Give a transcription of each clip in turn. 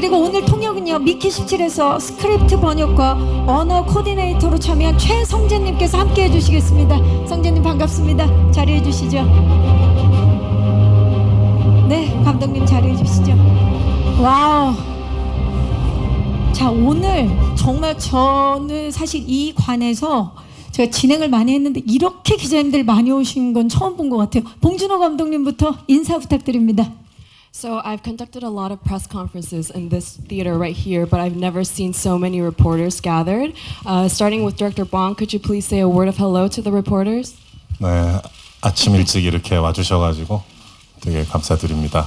그리고 오늘 통역은요 미키17에서 스크립트 번역과 언어 코디네이터로 참여한 최성재님께서 함께 해주시겠습니다. 성재님 반갑습니다. 자리해 주시죠. 네, 감독님 자리해 주시죠. 와우. 자, 오늘 정말 저는 사실 이 관에서 제가 진행을 많이 했는데 이렇게 기자님들 많이 오신 건 처음 본 것 같아요. 봉준호 감독님부터 인사 부탁드립니다. So I've conducted a lot of press conferences in this theater right here, but I've never seen so many reporters gathered. Starting with Director Bong, could you please say a word of hello to the reporters? 네, 아침 일찍 이렇게 와주셔가지고 되게 감사드립니다.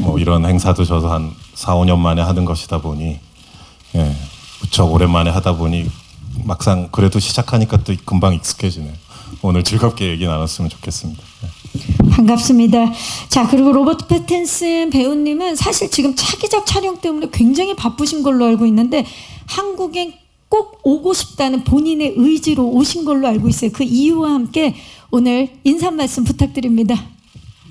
뭐 이런 행사도 저도 한 4, 5년 만에 하는 것이다 보니 무척 오랜만에 하다 보니 막상 그래도 시작하니까 또 금방 익숙해지네요. 오늘 즐겁게 얘기 나눴으면 좋겠습니다. 반갑습니다. 자, 그리고 로버트 패틴슨 배우님은 사실 지금 차기작 촬영 때문에 굉장히 바쁘신 걸로 알고 있는데 한국에 꼭 오고 싶다는 본인의 의지로 오신 걸로 알고 있어요. 그 이유와 함께 오늘 인사 말씀 부탁드립니다.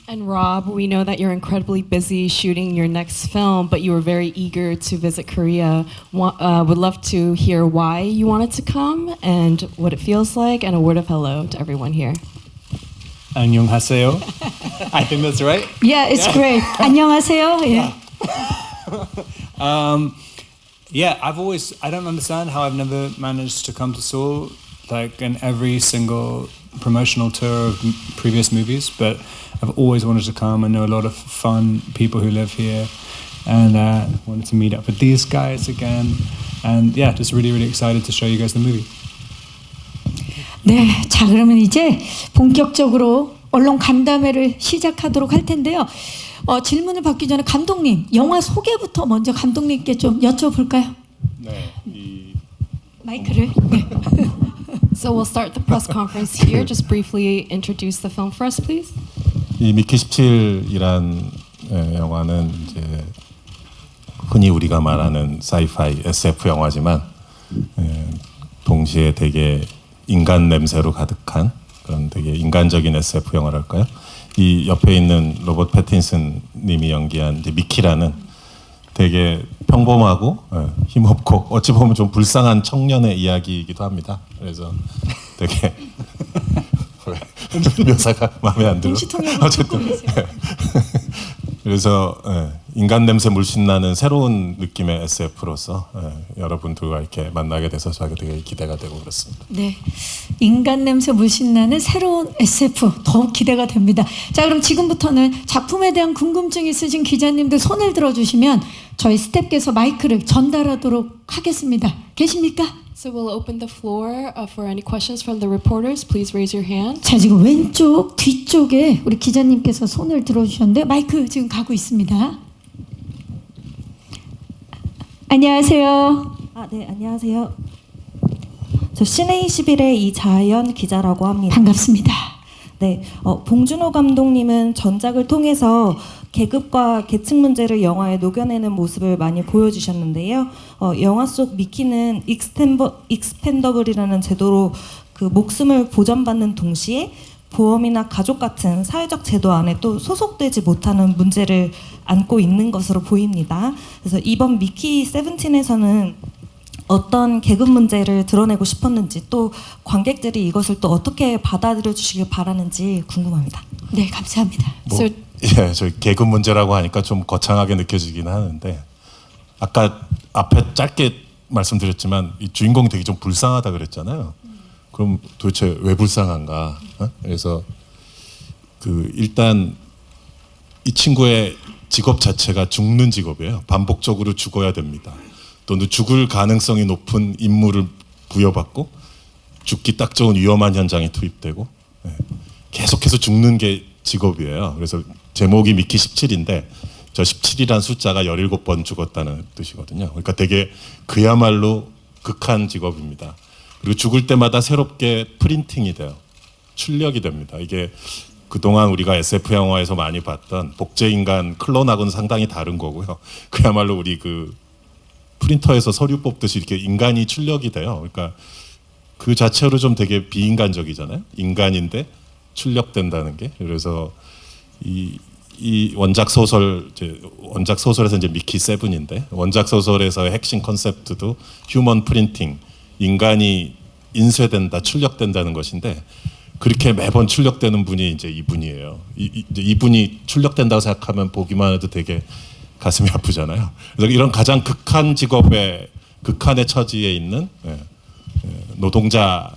And Rob, we know that you're incredibly busy shooting your next film, but you were very eager to visit Korea. Would love to hear why you wanted to come and what it feels like, and a word of hello to everyone here. 안녕하세요. I think that's right. Yeah, it's great. 안녕하세요. Yeah. Yeah, I don't understand how I've never managed to come to Seoul like in every single promotional tour of previous movies, but I've always wanted to come. I know a lot of fun people who live here, and wanted to meet up with these guys again. And yeah, just really, really excited to show you guys the movie. 네, 자 그러면 이제 본격적으로 언론 간담회를 시작하도록 할 텐데요. 질문을 받기 전에 감독님, 영화 소개부터 먼저 감독님께 좀 여쭤볼까요? 네, 마이크를. 네. So we'll start the press conference here. Just briefly introduce the film for us, please. 이 미키 17이란 영화는 이제 흔히 우리가 말하는 사이파이 SF 영화지만 동시에 되게 인간 냄새로 가득한 그런 되게 인간적인 SF 영화랄까요? 이 옆에 있는 로버트 패틴슨 님이 연기한 이제 미키라는 되게 평범하고 힘없고 어찌 보면 좀 불쌍한 청년의 이야기이기도 합니다. 그래서 되게 묘사가 마음에 안 들어. 어쨌든 그래서 인간 냄새 물씬 나는 새로운 느낌의 SF로서 여러분들과 이렇게 만나게 돼서 저에게 되게 기대가 되고 그렇습니다. 네, 인간 냄새 물씬 나는 새로운 SF 더욱 기대가 됩니다. 자, 그럼 지금부터는 작품에 대한 궁금증 있으신 기자님들 손을 들어주시면 저희 스태프께서 마이크를 전달하도록 하겠습니다. 계십니까? So we'll open the floor for any questions from the reporters. Please raise your hand. 자, 지금 왼쪽 뒤쪽에 우리 기자님께서 손을 들어주셨는데 마이크 지금 가고 있습니다. 안녕하세요. 네, 안녕하세요. 저 시내21의 이자연 기자라고 합니다. 반갑습니다. 네, 봉준호 감독님은 전작을 통해서 계급과 계층 문제를 영화에 녹여내는 모습을 많이 보여주셨는데요. 영화 속 미키는 익스펜더블이라는 제도로 그 목숨을 보전받는 동시에 보험이나 가족 같은 사회적 제도 안에 또 소속되지 못하는 문제를 안고 있는 것으로 보입니다. 그래서 이번 미키 17에서는 어떤 계급 문제를 드러내고 싶었는지 또 관객들이 이것을 또 어떻게 받아들여 주시길 바라는지 궁금합니다. 네, 감사합니다. 저희 계급 문제라고 하니까 좀 거창하게 느껴지긴 하는데 아까 앞에 짧게 말씀드렸지만 이 주인공이 되게 좀 불쌍하다 그랬잖아요. 그럼 도대체 왜 불쌍한가? 그래서 일단 이 친구의 직업 자체가 죽는 직업이에요. 반복적으로 죽어야 됩니다. 또는 죽을 가능성이 높은 임무를 부여받고 죽기 딱 좋은 위험한 현장에 투입되고 계속해서 죽는 게 직업이에요. 그래서 제목이 미키 17인데 저 17이란 숫자가 17번 죽었다는 뜻이거든요. 그러니까 되게 그야말로 극한 직업입니다. 그리고 죽을 때마다 새롭게 프린팅이 돼요. 출력이 됩니다. 이게 그동안 우리가 SF 영화에서 많이 봤던 복제인간 클론하고는 상당히 다른 거고요. 그야말로 우리 프린터에서 서류 뽑듯이 이렇게 인간이 출력이 돼요. 그러니까 그 자체로 좀 되게 비인간적이잖아요. 인간인데 출력된다는 게. 그래서 이 이 원작 소설에서 이제 미키 세븐인데 원작 소설에서의 핵심 컨셉트도 휴먼 프린팅, 인간이 인쇄된다, 출력된다는 것인데 그렇게 매번 출력되는 분이 이제 이분이에요. 이분이 출력된다고 생각하면 보기만 해도 되게 가슴이 아프잖아요. 그래서 이런 가장 극한 직업의 극한의 처지에 있는 노동자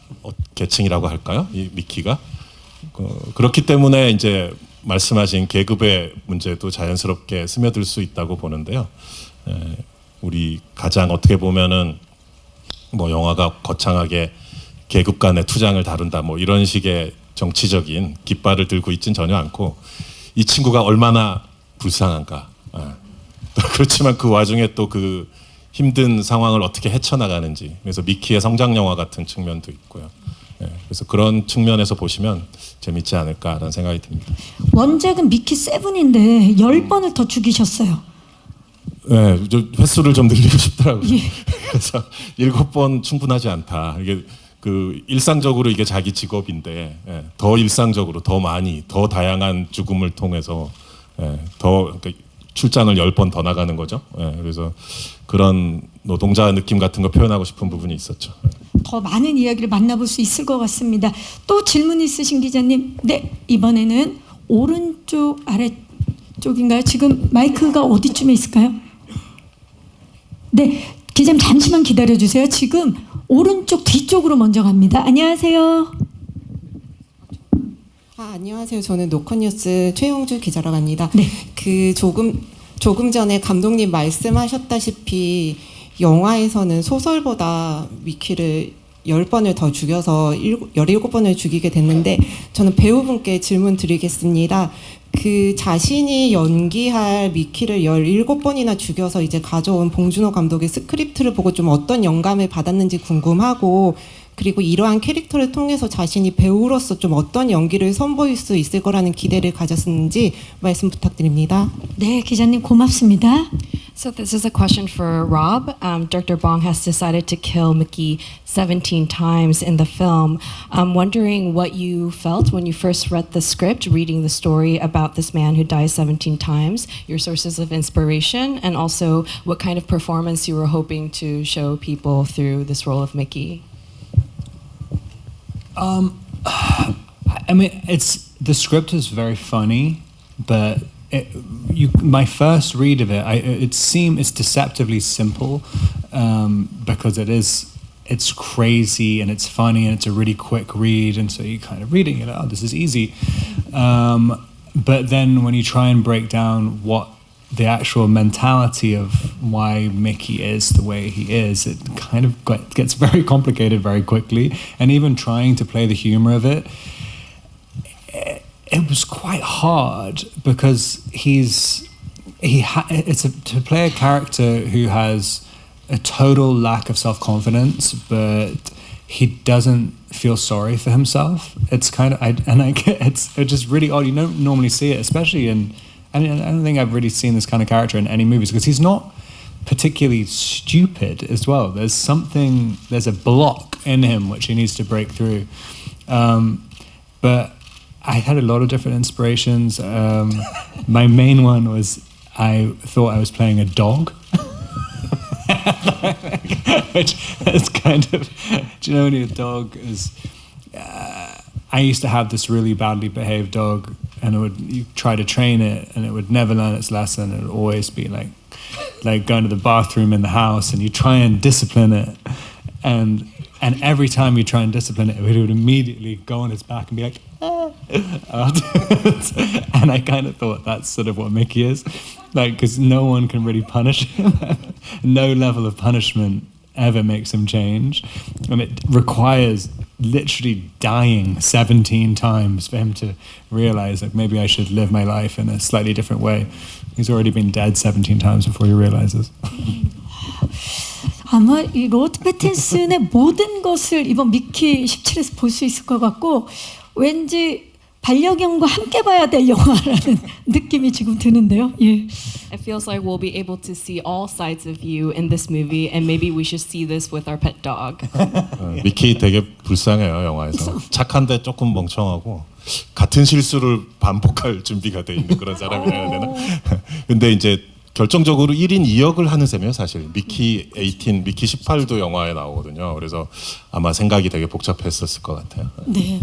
계층이라고 할까요? 이 미키가 그렇기 때문에 이제 말씀하신 계급의 문제도 자연스럽게 스며들 수 있다고 보는데요. 우리 가장 어떻게 보면은 뭐 영화가 거창하게 계급 간의 투쟁을 다룬다 뭐 이런 식의 정치적인 깃발을 들고 있진 전혀 않고 이 친구가 얼마나 불쌍한가. 그렇지만 그 와중에 또 그 힘든 상황을 어떻게 헤쳐나가는지 그래서 미키의 성장 영화 같은 측면도 있고요. 그래서 그런 측면에서 보시면 재밌지 않을까라는 생각이 듭니다. 원작은 미키 세븐인데 10번을 더 죽이셨어요. 네, 횟수를 좀 늘리고 싶더라고요. 그래서 7번 충분하지 않다. 이게 그 일상적으로 이게 자기 직업인데 더 일상적으로 더 많이 더 다양한 죽음을 통해서 더 그러니까 출장을 10번 더 나가는 거죠. 그래서 그런 노동자 느낌 같은 거 표현하고 싶은 부분이 있었죠. 더 많은 이야기를 만나볼 수 있을 것 같습니다. 또 질문 있으신 기자님? 네, 이번에는 오른쪽 아래쪽인가요? 지금 마이크가 어디쯤에 있을까요? 네, 기자님 잠시만 기다려주세요. 지금 오른쪽 뒤쪽으로 먼저 갑니다. 안녕하세요. 안녕하세요. 저는 노컷뉴스 최용주 기자라고 합니다. 네. 그 조금 전에 감독님 말씀하셨다시피 영화에서는 소설보다 미키를 10번을 더 죽여서 17번을 죽이게 됐는데 저는 배우분께 질문 드리겠습니다. 그 자신이 연기할 미키를 17번이나 죽여서 이제 가져온 봉준호 감독의 스크립트를 보고 좀 어떤 영감을 받았는지 궁금하고 그리고 이러한 캐릭터를 통해서 자신이 배우로서 좀 어떤 연기를 선보일 수 있을 거라는 기대를 가졌는지 말씀 부탁드립니다. 네, 기자님 고맙습니다. So this is a question for Rob. Director Bong has decided to kill Mickey 17 times in the film. I'm wondering what you felt when you first read the script, reading the story about this man who dies 17 times, your sources of inspiration, and also what kind of performance you were hoping to show people through this role of Mickey. I mean, the script is very funny, but my first read of it, it's deceptively simple because it's crazy and it's funny and it's a really quick read, and so you kind of reading it, oh, this is easy. But then when you try and break down what the actual mentality of why Mickey is the way he is, it kind of gets very complicated very quickly. And even trying to play the humor of it, it was quite hard because to play a character who has a total lack of self-confidence, but he doesn't feel sorry for himself. It's kind of, it's just really odd. You don't normally see it, especially I don't think I've really seen this kind of character in any movies because he's not particularly stupid as well. There's a block in him which he needs to break through. But I had a lot of different inspirations. My main one was I thought I was playing a dog. Which is kind of, do you know when a dog is... I used to have this really badly behaved dog, and you try to train it, and it would never learn its lesson. It would always be like going to the bathroom in the house, and you try and discipline it, and every time you try and discipline it, it would immediately go on its back and be like, ah. And I kind of thought that's sort of what Mickey is, like, because no one can really punish him. No level of punishment ever makes him change, and it requires literally dying 17 times for him to realize that maybe I should live my life in a slightly different way. He's already been dead 17 times before he realizes. 아마 이 로버트 패틴슨의 모든 것을 이번 미키 17에서 볼 수 있을 것 같고 왠지 반려견과 함께 봐야 될 영화라는 느낌이 지금 드는데요. 예. It feels like we'll be able to see all sides of you in this movie, and maybe we should see this with our pet dog. 미키 되게 불쌍해요 영화에서. 착한데 조금 멍청하고 같은 실수를 반복할 준비가 돼 있는 그런 사람이라 해야 되나? 근데 이제 결정적으로 1인 2역을 하는 셈이에요 사실. 미키 18, 미키 18도 영화에 나오거든요. 그래서 아마 생각이 되게 복잡했었을 것 같아요. 네,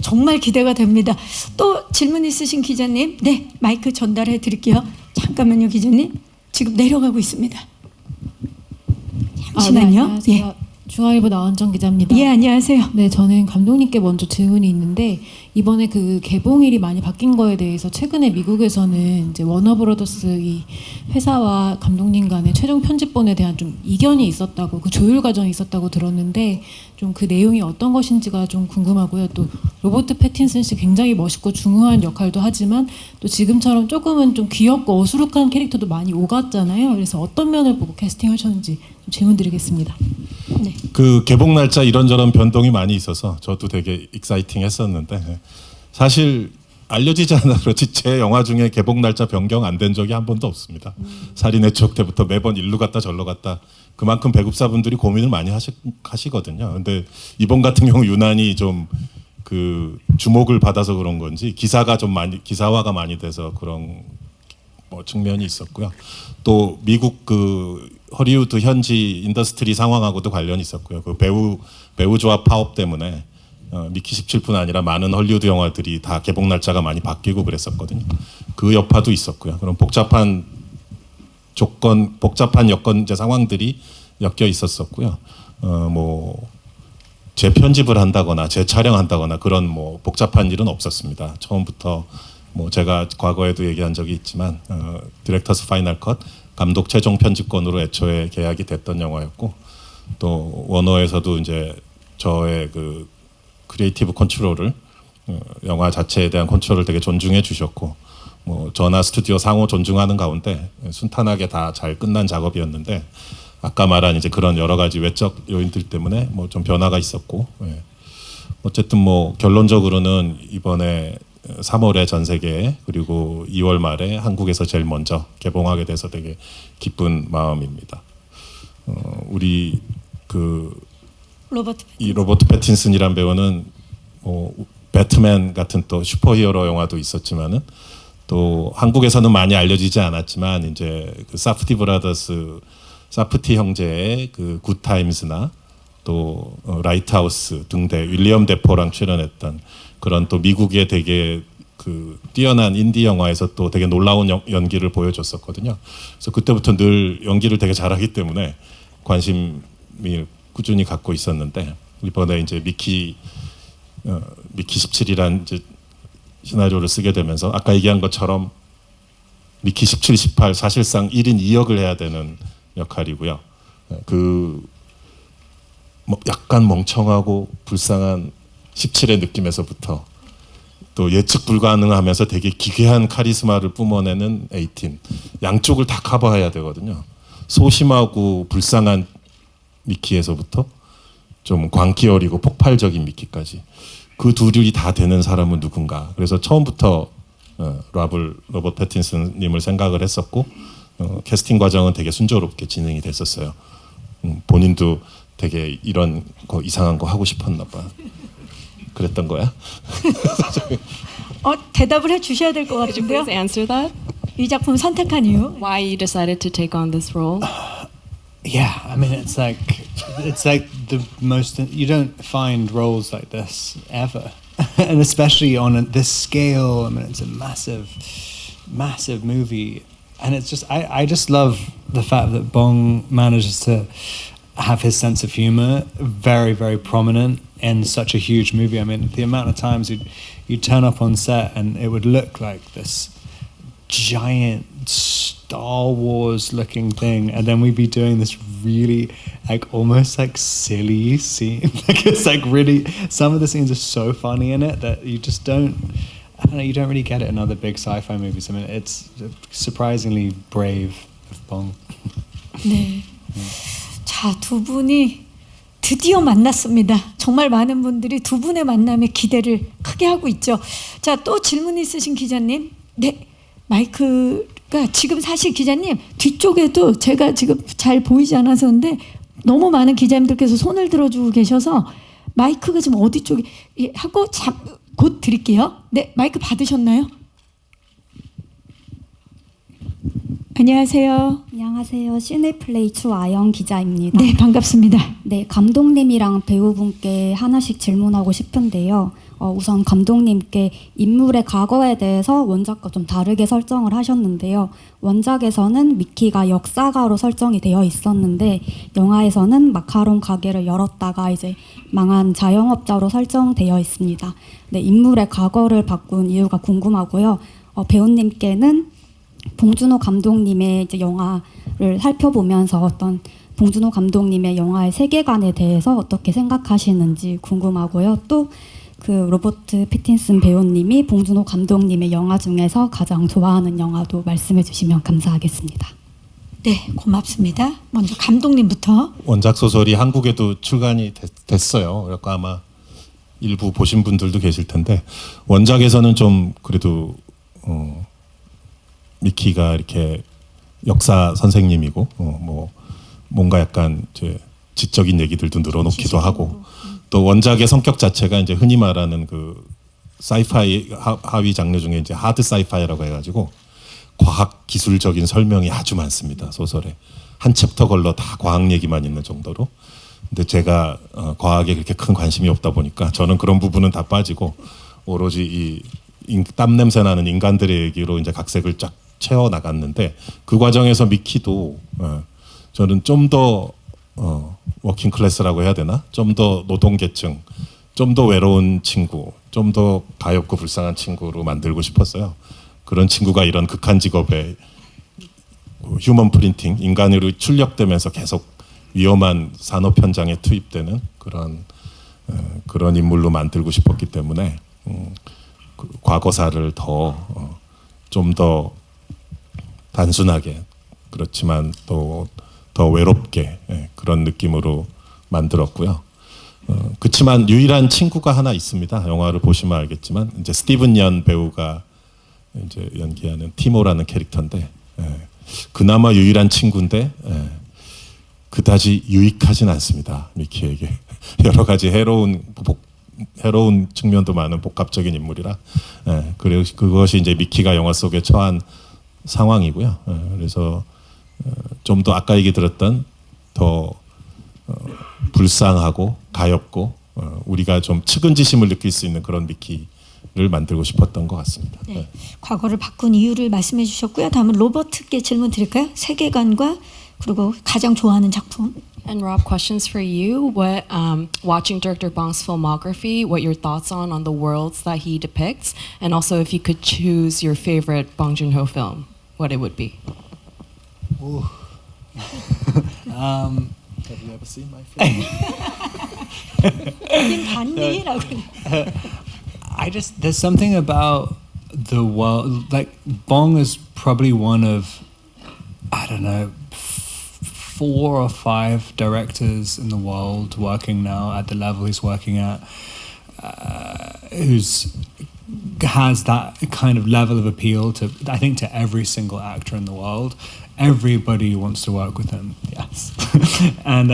정말 기대가 됩니다. 또 질문 있으신 기자님, 네, 마이크 전달해 드릴게요. 잠깐만요, 기자님. 지금 내려가고 있습니다. 잠시만요. 네, 안녕하세요. 중앙일보 나원정 기자입니다. 예, 안녕하세요. 네, 저는 감독님께 먼저 질문이 있는데 이번에 그 개봉일이 많이 바뀐 거에 대해서 최근에 미국에서는 이제 워너브라더스 이 회사와 감독님 간의 최종 편집본에 대한 좀 이견이 있었다고, 그 조율 과정이 있었다고 들었는데 좀 그 내용이 어떤 것인지가 좀 궁금하고요. 또 로버트 패틴슨 씨 굉장히 멋있고 중후한 역할도 하지만 또 지금처럼 조금은 좀 귀엽고 어수룩한 캐릭터도 많이 오갔잖아요. 그래서 어떤 면을 보고 캐스팅하셨는지 좀 질문 드리겠습니다. 네. 그 개봉 날짜 이런저런 변동이 많이 있어서 저도 되게 익사이팅했었는데 사실 알려지지 않아 그렇지 제 영화 중에 개봉 날짜 변경 안 된 적이 한 번도 없습니다. 살인의 추억 때부터 매번 일로 갔다 절로 갔다 그만큼 배급사분들이 고민을 많이 하시거든요. 근데 이번 같은 경우 유난히 좀 그 주목을 받아서 그런 건지 기사화가 많이 돼서 그런 뭐 측면이 있었고요. 또 미국 그 허리우드 현지 인더스트리 상황하고도 관련이 있었고요. 그 배우 조합 파업 때문에 미키 17뿐 아니라 많은 헐리우드 영화들이 다 개봉 날짜가 많이 바뀌고 그랬었거든요. 그 여파도 있었고요. 그런 복잡한 여건 이제 상황들이 엮여 있었었고요. 뭐 재편집을 한다거나 재촬영한다거나 그런 뭐 복잡한 일은 없었습니다. 처음부터 뭐 제가 과거에도 얘기한 적이 있지만 디렉터스 파이널 컷 감독 최종 편집권으로 애초에 계약이 됐던 영화였고 또 워너에서도 이제 저의 그 크리에이티브 컨트롤을 영화 자체에 대한 컨트롤을 되게 존중해 주셨고 뭐 저나 스튜디오 상호 존중하는 가운데 순탄하게 다 잘 끝난 작업이었는데 아까 말한 이제 그런 여러 가지 외적 요인들 때문에 뭐 좀 변화가 있었고 예. 어쨌든 뭐 결론적으로는 이번에 3월에 전 세계에 그리고 2월 말에 한국에서 제일 먼저 개봉하게 돼서 되게 기쁜 마음입니다. 우리 이 로버트 패틴슨이란 배우는 뭐 배트맨 같은 또 슈퍼히어로 영화도 있었지만은 또 한국에서는 많이 알려지지 않았지만 이제 그 사프티 형제의 그 굿타임스나 또 라이트하우스 등대 윌리엄 데포랑 출연했던 그런 또 미국의 되게 그 뛰어난 인디 영화에서 또 되게 놀라운 연기를 보여줬었거든요. 그래서 그때부터 늘 연기를 되게 잘하기 때문에 관심이 꾸준히 갖고 있었는데 이번에 이제 미키 17이란 이제 시나리오를 쓰게 되면서 아까 얘기한 것처럼 미키 17, 18 사실상 1인 2역을 해야 되는 역할이고요. 그 뭐 약간 멍청하고 불쌍한 17의 느낌에서부터 또 예측 불가능하면서 되게 기괴한 카리스마를 뿜어내는 18 양쪽을 다 커버해야 되거든요. 소심하고 불쌍한 미키에서부터 좀 광기 어리고 폭발적인 미키까지 그 둘이 다 되는 사람은 누군가. 그래서 처음부터 로버트 패틴슨님을 생각을 했었고 캐스팅 과정은 되게 순조롭게 진행이 됐었어요. 본인도 되게 이런 거 이상한 거 하고 싶었나 봐. 그랬던 거야? 대답을 해 주셔야 될 것 Could you 같은데요. please answer that? 이 작품 선택한 이유. Why you decided to take on this role? Yeah, I mean it's like the most you don't find roles like this ever, and especially on this scale. I mean it's a massive movie, and it's just I just love the fact that Bong manages to have his sense of humor very prominent in such a huge movie. I mean the amount of times you'd turn up on set and it would look like this giant Star Wars looking thing, and then we'd be doing this really like almost like silly scene. Like it's like really some of the scenes are so funny in it that you just don't really get it in other big sci-fi movies. I mean it's surprisingly brave of Bong. 네. 자, 두 분이 드디어 만났습니다. 정말 많은 분들이 두 분의 만남에 기대를 크게 크게 하고 있죠. 자, 또 질문 있으신 기자님. 네, 마이크가 지금 사실 기자님 뒤쪽에도 제가 지금 잘 보이지 않아서 그런데 너무 많은 기자님들께서 손을 들어주고 계셔서 마이크가 지금 어디 쪽에 하고 곧 드릴게요. 네, 마이크 받으셨나요? 안녕하세요. 안녕하세요. 시네플레이 추아영 기자입니다. 네, 반갑습니다. 네, 감독님이랑 배우분께 하나씩 질문하고 싶은데요. 우선 감독님께 인물의 과거에 대해서 원작과 좀 다르게 설정을 하셨는데요. 원작에서는 미키가 역사가로 설정이 되어 있었는데 영화에서는 마카롱 가게를 열었다가 이제 망한 자영업자로 설정되어 있습니다. 네, 인물의 과거를 바꾼 이유가 궁금하고요. 배우님께는 봉준호 감독님의 이제 영화를 살펴보면서 어떤 봉준호 감독님의 영화의 세계관에 대해서 어떻게 생각하시는지 궁금하고요. 또 그 로버트 패틴슨 배우님이 봉준호 감독님의 영화 중에서 가장 좋아하는 영화도 말씀해 주시면 감사하겠습니다. 네, 고맙습니다. 먼저 감독님부터. 원작 소설이 한국에도 출간이 됐어요. 그래서 아마 일부 보신 분들도 계실 텐데 원작에서는 좀 그래도 미키가 이렇게 역사 선생님이고 뭐 뭔가 약간 이제 지적인 얘기들도 늘어놓기도 하고 또 원작의 성격 자체가 이제 흔히 말하는 그 사이파이 하위 장르 중에 이제 하드 사이파이라고 해가지고 과학 기술적인 설명이 아주 많습니다. 소설에 한 챕터 걸러 다 과학 얘기만 있는 정도로. 근데 제가 과학에 그렇게 큰 관심이 없다 보니까 저는 그런 부분은 다 빠지고 오로지 이 땀 냄새 나는 인간들의 얘기로 이제 각색을 쫙 채워 나갔는데 그 과정에서 미키도 저는 좀 더 워킹 클래스라고 해야 되나? 좀 더 노동계층, 좀 더 외로운 친구, 좀 더 가엾고 불쌍한 친구로 만들고 싶었어요. 그런 친구가 이런 극한 직업에 휴먼 프린팅, 인간으로 출력되면서 계속 위험한 산업 현장에 투입되는 그런 인물로 만들고 싶었기 때문에 그 과거사를 좀 더 단순하게 그렇지만 또 더 외롭게 그런 느낌으로 만들었고요. 그렇지만 유일한 친구가 하나 있습니다. 영화를 보시면 알겠지만 이제 스티븐 연 배우가 이제 연기하는 티모라는 캐릭터인데 그나마 유일한 친구인데 그다지 유익하진 않습니다. 미키에게 여러 가지 해로운 측면도 많은 복합적인 인물이라 그리고 그것이 이제 미키가 영화 속에 처한 상황이고요. 그래서 좀 더 아까 얘기 들었던 더 불쌍하고 가엾고 우리가 좀 측은지심을 느낄 수 있는 그런 미키를 만들고 싶었던 것 같습니다. 네, 과거를 바꾼 이유를 말씀해 주셨고요. 다음은 로버트께 질문 드릴까요? 세계관과 그리고 가장 좋아하는 작품. And Rob, questions for you. What watching director Bong's filmography, what your thoughts on the worlds that he depicts, and also if you could choose your favorite Bong Joon-ho film, what it would be. Have you ever seen my film? 여긴 봤니?라고. There's something about the world. Like Bong is probably one of, I don't know, 4 or 5 directors in the world working now at the level he's working at, has that kind of level of appeal to, I think, to every single actor in the world. Everybody wants to work with him. Yes, and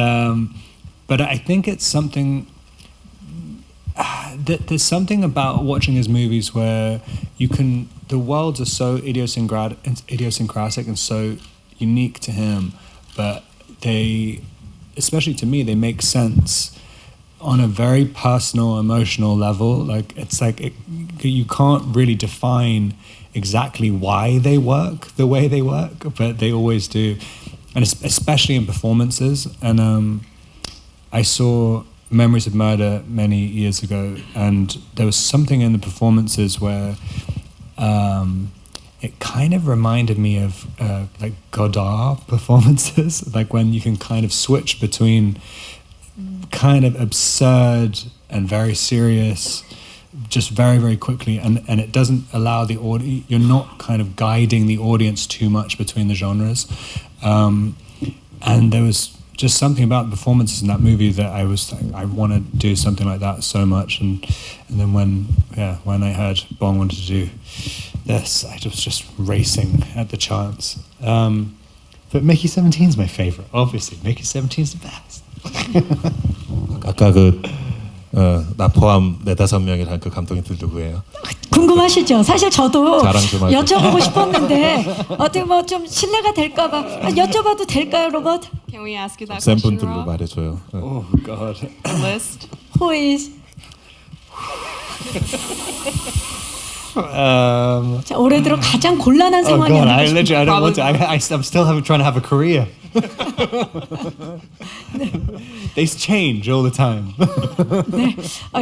but I think it's something. There's something about watching his movies where the worlds are so idiosyncratic and so unique to him, but they, especially to me, they make sense on a very personal, emotional level. Like you can't really define exactly why they work the way they work, but they always do, and especially in performances. And I saw Memories of Murder many years ago, and there was something in the performances where it kind of reminded me of like Godard performances, like when you can kind of switch between kind of absurd and very serious just very, very quickly, and it doesn't allow the audience, you're not kind of guiding the audience too much between the genres. And there was just something about the performances in that movie that I was like, I want to do something like that so much. And then when I heard Bong wanted to do this, I was just racing at the chance. But Mickey 17 is my favorite. Obviously, Mickey 17 is the best. 아까 나 포함 4-5명이란 그 감독님들 누구예요? 궁금하시죠? 사실 저도 자랑 좀 하세요. 여쭤보고 싶었는데 어떻게 뭐 좀 신뢰가 될까봐 여쭤봐도 될까요, 로봇? Can we ask you that 센 question, 분들로 Rob? 말해줘요. Oh God. The list. Who is? 자, 올해 들어 가장 곤란한 Oh 상황이 God, I 아닐까 싶어요. literally, I don't want to. I'm still trying to have a career. They change all the time. 네,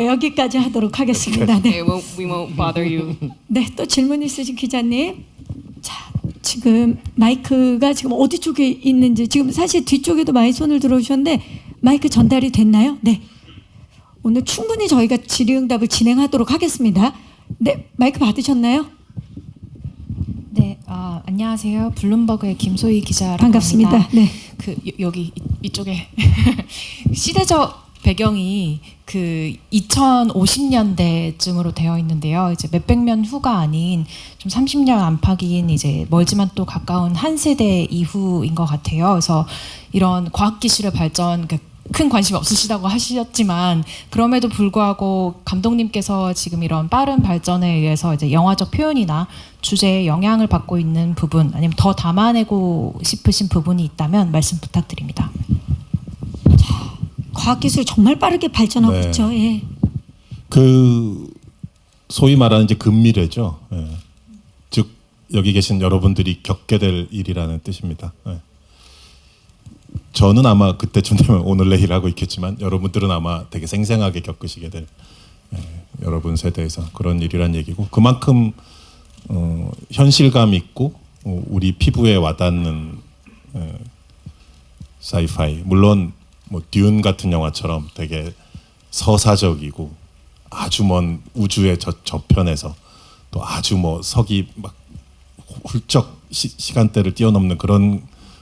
여기까지 하도록 하겠습니다. 네. Okay, we won't bother you. 네, 또 질문 있으신 기자님. 자, 지금 마이크가 지금 어디 쪽에 있는지 지금 사실 뒤쪽에도 많이 손을 들어주셨는데 마이크 전달이 됐나요? 네. 오늘 충분히 저희가 질의응답을 진행하도록 하겠습니다. 네, 마이크 받으셨나요? 네, 안녕하세요. 블룸버그의 김소희 기자라고 반갑습니다. 합니다. 네. 여기 이쪽에 시대적 배경이 그 2050년대쯤으로 되어 있는데요. 이제 몇백 년 후가 아닌 좀 30년 안팎인 이제 멀지만 또 가까운 한 세대 이후인 것 같아요. 그래서 이런 과학기술의 발전 큰 관심 없으시다고 하셨지만 그럼에도 불구하고 감독님께서 지금 이런 빠른 발전에 의해서 이제 영화적 표현이나 주제에 영향을 받고 있는 부분 아니면 더 담아내고 싶으신 부분이 있다면 말씀 부탁드립니다. 과학기술이 정말 빠르게 발전하고 네. 있죠. 예. 그 소위 말하는 이제 근미래죠. 예. 즉 여기 계신 여러분들이 겪게 될 일이라는 뜻입니다. 예. 저는 아마 그때쯤 되면 오늘 내일 하고 있겠지만 여러분들은 아마 되게 생생하게 겪으시게 될 여러분 세대에서 그런 일이란 얘기고 그만큼 현실감 있고 우리 피부에 와닿는 사이파이 물론 뭐 듄 같은 영화처럼 되게 서사적이고 아주 먼 우주의 저편에서 또 아주 뭐 석이 막 훌쩍 시간대를 뛰어넘는 그런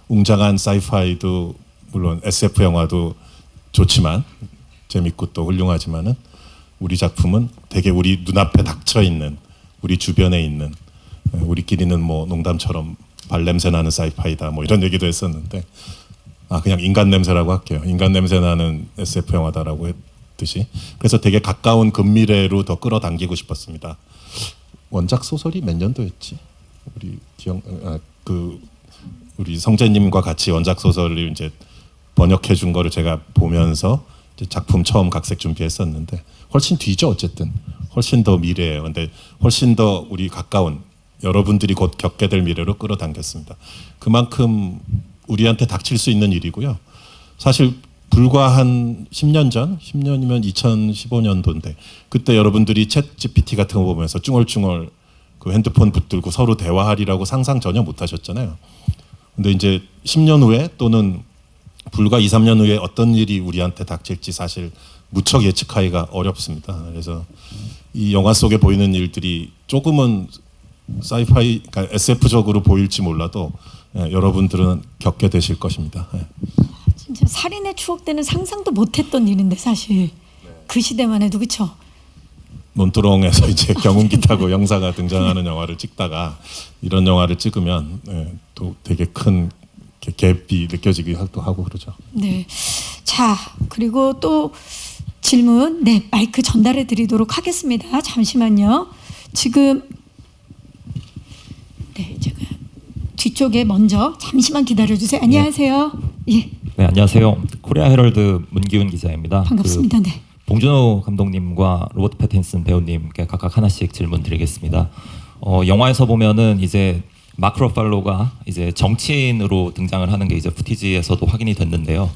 웅장한 사이파이도 물론 SF 영화도 좋지만 재밌고 또 훌륭하지만은 우리 작품은 되게 우리 눈앞에 닥쳐 있는 우리 주변에 있는 우리끼리는 뭐 농담처럼 발냄새 나는 사이파이다 뭐 이런 얘기도 했었는데 그냥 인간 냄새라고 할게요. 인간 냄새 나는 SF 영화다라고 했듯이 그래서 되게 가까운 근미래로 더 끌어당기고 싶었습니다. 원작 소설이 몇 년도였지? 우리 우리 성재님과 같이 원작 소설을 이제 번역해 준 거를 제가 보면서 이제 작품 처음 각색 준비했었는데 훨씬 뒤죠. 어쨌든 훨씬 더 미래예요. 근데 훨씬 더 우리 가까운 여러분들이 곧 겪게 될 미래로 끌어당겼습니다. 그만큼 우리한테 닥칠 수 있는 일이고요. 사실 불과 한 10년 전, 10년이면 2015년도인데 그때 여러분들이 챗 GPT 같은 거 보면서 쭝얼쭝얼 그 핸드폰 붙들고 서로 대화하리라고 상상 전혀 못 하셨잖아요. 근데 이제 10년 후에 또는 불과 2, 3년 후에 어떤 일이 우리한테 닥칠지 사실 무척 예측하기가 어렵습니다. 그래서 이 영화 속에 보이는 일들이 조금은 사이파이, 그러니까 SF적으로 보일지 몰라도 여러분들은 겪게 되실 것입니다. 진짜 살인의 추억 때는 상상도 못했던 일인데 사실 그 시대만 해도 그렇죠. 논두렁에서 이제 경운기 타고 영사가 등장하는 영화를 찍다가 이런 영화를 찍으면 또 되게 큰 갭이 느껴지기도 하고 그러죠. 네. 자, 그리고 또 질문 네, 마이크 전달해 드리도록 하겠습니다. 잠시만요. 지금 네, 제가 뒤쪽에 먼저 잠시만 기다려 주세요. 안녕하세요. 예. 네, 안녕하세요. 코리아 헤럴드 문기훈 기자입니다. 반갑습니다. 네. 봉준호 감독님과 로버트 패틴슨 배우님께 각각 하나씩 질문 드리겠습니다. 영화에서 보면은 이제 마크 러팔로가 이제 정치인으로 등장을 하는 게 이제 푸티지에서도 확인이 됐는데요.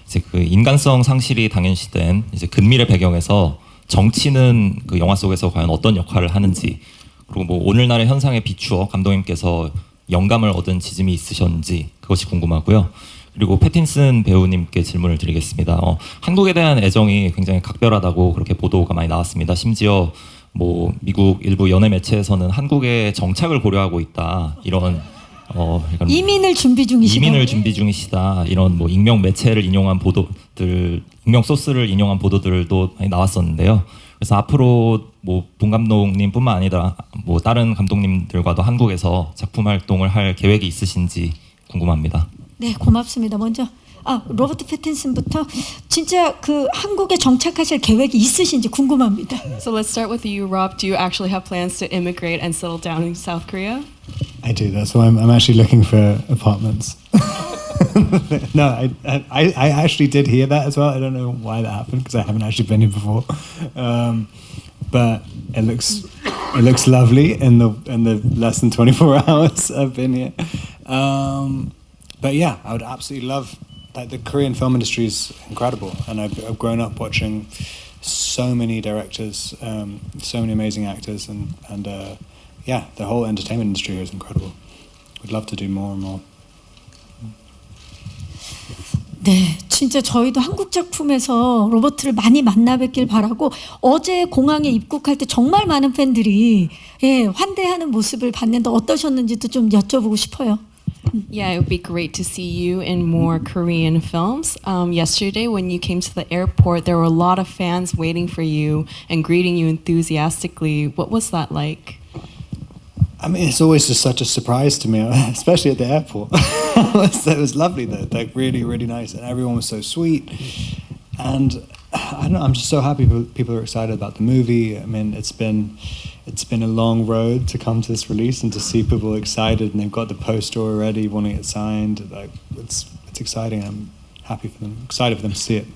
이제 그 인간성 상실이 당연시된 이제 근미래 배경에서 정치는 그 영화 속에서 과연 어떤 역할을 하는지 그리고 뭐 오늘날의 현상에 비추어 감독님께서 영감을 얻은 지점이 있으셨는지 그것이 궁금하고요. 그리고 패틴슨 배우님께 질문을 드리겠습니다. 한국에 대한 애정이 굉장히 각별하다고 그렇게 보도가 많이 나왔습니다. 심지어 뭐 미국 일부 연예 매체에서는 한국의 정착을 고려하고 있다 이런 약간 이민을 준비 중이시다. 이민을 준비 중이시다 이런 뭐 익명 매체를 인용한 보도들, 익명 소스를 인용한 보도들도 많이 나왔었는데요. 그래서 앞으로 뭐 본 감독님뿐만 아니라 뭐 다른 감독님들과도 한국에서 작품 활동을 할 계획이 있으신지 궁금합니다. 네, 고맙습니다. 먼저 로버트 패틴슨부터 진짜 그 한국에 정착하실 계획이 있으신지 궁금합니다. So let's start with you, Rob. Do you actually have plans to immigrate and settle down in South Korea? I do. That's why I'm actually looking for apartments. No, I actually did hear that as well. I don't know why that happened because I haven't actually been here before. But it looks lovely in the less than 24 hours I've been here. But yeah, I would absolutely love. Like the Korean film industry is incredible, and I've grown up watching so many directors, so many amazing actors, and yeah, the whole entertainment industry is incredible. We'd love to do more and more. 네, 진짜 저희도 한국 작품에서 로버트를 많이 만나 뵙길 바라고 어제 공항에 입국할 때 정말 많은 팬들이 환대하는 모습을 봤는데 어떠셨는지도 좀 여쭤보고 싶어요. Yeah, it would be great to see you in more Korean films. Yesterday, when you came to the airport, there were a lot of fans waiting for you and greeting you enthusiastically. What was that like? I mean, it's always just such a surprise to me, especially at the airport. It was lovely though, like really, really nice, and everyone was so sweet. And I don't know, I'm just so happy people are excited about the movie. I mean, it's been a long road to come to this release and to see people excited, and they've got the poster already, wanting it signed. Like it's exciting. I'm happy for them, excited for them to see it.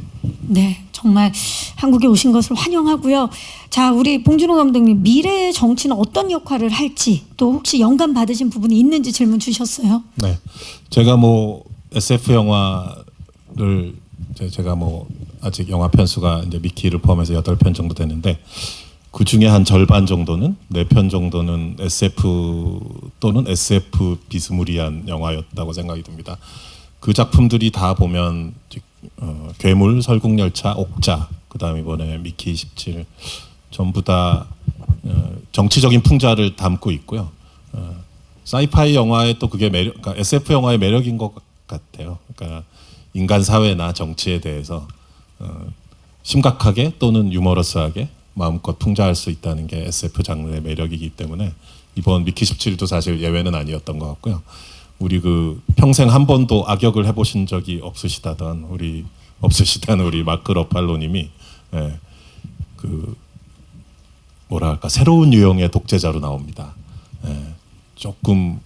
네, 정말 한국에 오신 것을 환영하고요. 자, 우리 봉준호 감독님, 미래의 정치는 어떤 역할을 할지, 또 혹시 영감 받으신 부분이 있는지 질문 주셨어요. 네, 제가 뭐 SF 영화를 제가 뭐 아직 영화 편수가 이제 미키를 포함해서 8편 정도 되는데 그 중에 한 절반 정도는 4편 정도는 SF 또는 SF 비스무리한 영화였다고 생각이 듭니다. 그 작품들이 다 보면 괴물, 설국열차, 옥자, 그다음 이번에 미키 27 전부 다 정치적인 풍자를 담고 있고요. 사이파이 영화의 또 그게 매력, 그러니까 SF 영화의 매력인 것 같아요. 그러니까 인간 사회나 정치에 대해서 심각하게 또는 유머러스하게 마음껏 풍자할 수 있다는 게 SF 장르의 매력이기 때문에 이번 미키 17도 사실 예외는 아니었던 것 같고요. 우리 그 평생 한 번도 악역을 해보신 적이 없으시다던 우리 마크 러팔로님이 그 뭐랄까 새로운 유형의 독재자로 나옵니다. 조금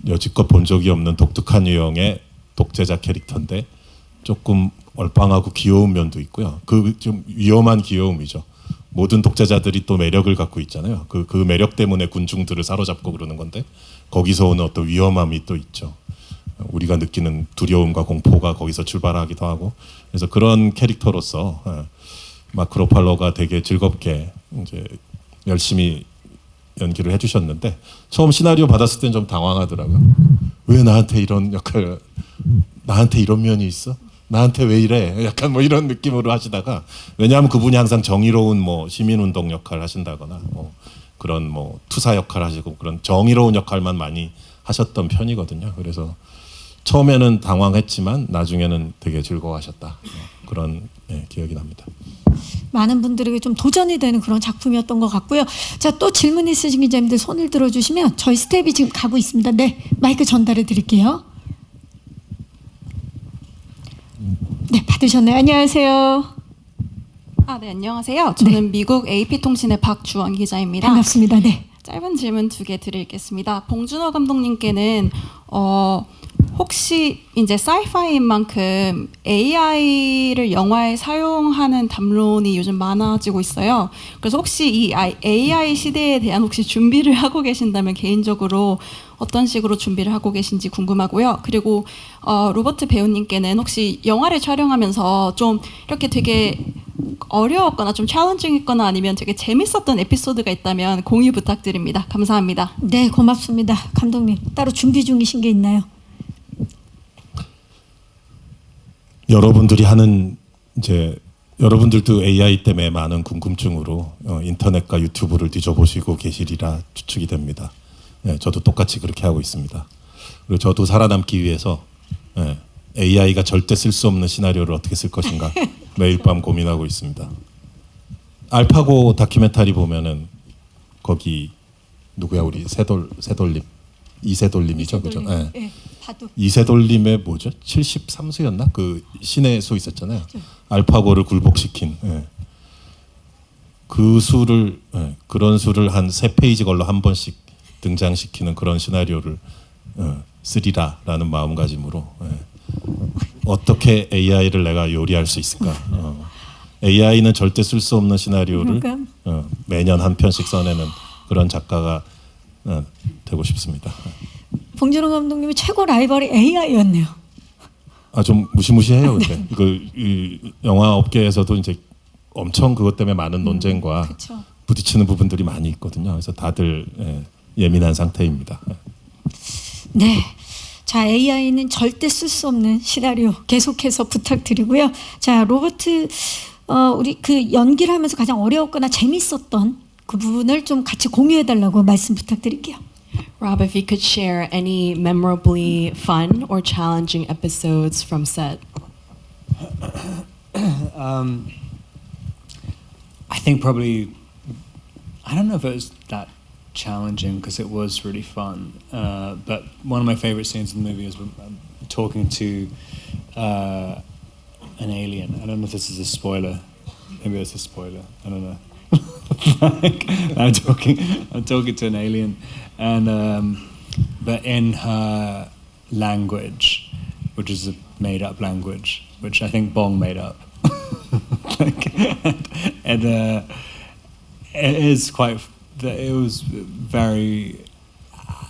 여지껏 본 적이 없는 독특한 유형의 독재자 캐릭터인데 조금 얼빵하고 귀여운 면도 있고요. 그 좀 위험한 귀여움이죠. 모든 독재자들이 또 매력을 갖고 있잖아요. 그 매력 때문에 군중들을 사로잡고 그러는 건데 거기서 오는 어떤 위험함이 또 있죠. 우리가 느끼는 두려움과 공포가 거기서 출발하기도 하고 그래서 그런 캐릭터로서 마크 러팔로가 되게 즐겁게 이제 열심히 연기를 해주셨는데 처음 시나리오 받았을 땐 좀 당황하더라고요. 왜 나한테 이런 역할, 나한테 이런 면이 있어? 나한테 왜 이래? 약간 뭐 이런 느낌으로 하시다가 왜냐하면 그분이 항상 정의로운 뭐 시민운동 역할 하신다거나 뭐 그런 뭐 투사 역할 하시고 그런 정의로운 역할만 많이 하셨던 편이거든요. 그래서 처음에는 당황했지만 나중에는 되게 즐거워하셨다. 그런 기억이 납니다. 많은 분들에게 좀 도전이 되는 그런 작품이었던 것 같고요. 자, 또 질문 있으신 기자님들 손을 들어주시면 저희 스텝이 지금 가고 있습니다. 네, 마이크 전달해 드릴게요. 네, 받으셨나요? 안녕하세요. 네, 안녕하세요. 저는 미국 AP통신의 박주원 기자입니다. 반갑습니다. 네. 짧은 질문 2개 드리겠습니다. 봉준호 감독님께는 혹시 이제 사이파이인 만큼 AI를 영화에 사용하는 담론이 요즘 많아지고 있어요. 그래서 혹시 이 AI 시대에 대한 혹시 준비를 하고 계신다면 개인적으로 어떤 식으로 준비를 하고 계신지 궁금하고요. 그리고 로버트 배우님께는 혹시 영화를 촬영하면서 좀 이렇게 되게 어려웠거나 좀 챌린징했거나 아니면 되게 재밌었던 에피소드가 있다면 공유 부탁드립니다. 감사합니다. 네, 고맙습니다. 감독님, 따로 준비 중이신 게 있나요? 여러분들이 하는 이제 여러분들도 AI 때문에 많은 궁금증으로 인터넷과 유튜브를 뒤져보시고 계시리라 추측이 됩니다. 예, 저도 똑같이 그렇게 하고 있습니다. 그리고 저도 살아남기 위해서 예, AI가 절대 쓸 수 없는 시나리오를 어떻게 쓸 것인가 매일 밤 고민하고 있습니다. 알파고 다큐멘터리 보면은 거기 누구야 우리 새돌림 이세돌림이죠, 그죠? 예. 예, 바둑. 이세돌림의 뭐죠? 73수였나? 그 신의 수 있었잖아요. 알파고를 굴복시킨. 예. 그 수를 그런 수를 한 3페이지 걸러 한 번씩 등장시키는 그런 시나리오를 쓰리라라는 마음가짐으로 어떻게 AI를 내가 요리할 수 있을까? AI는 절대 쓸 수 없는 시나리오를 매년 한 편씩 써내는 그런 작가가 되고 싶습니다. 봉준호 감독님의 최고 라이벌이 AI였네요. 아, 좀 무시무시해요. 근데 이 영화 업계에서도 이제 엄청 그것 때문에 많은 논쟁과 그쵸. 부딪히는 부분들이 많이 있거든요. 그래서 다들 예민한 상태입니다. 네. 자, AI는 절대 쓸 수 없는 시나리오 계속해서 부탁드리고요. 자, 로버트 우리 그 연기를 하면서 가장 어려웠거나 재밌었던 그 부분을 좀 같이 공유해 달라고 말씀 부탁드릴게요. Rob, if you could share any memorably fun or challenging episodes from set. I think probably, I don't know if it was that challenging because it was really fun. But one of my favorite scenes in the movie is when I'm talking to an alien. I don't know if this is a spoiler. Maybe it's a spoiler. I don't know. Like, I'm talking to an alien, and but in her language, which is a made-up language, which I think Bong made up. Like, and it is quite. It was very.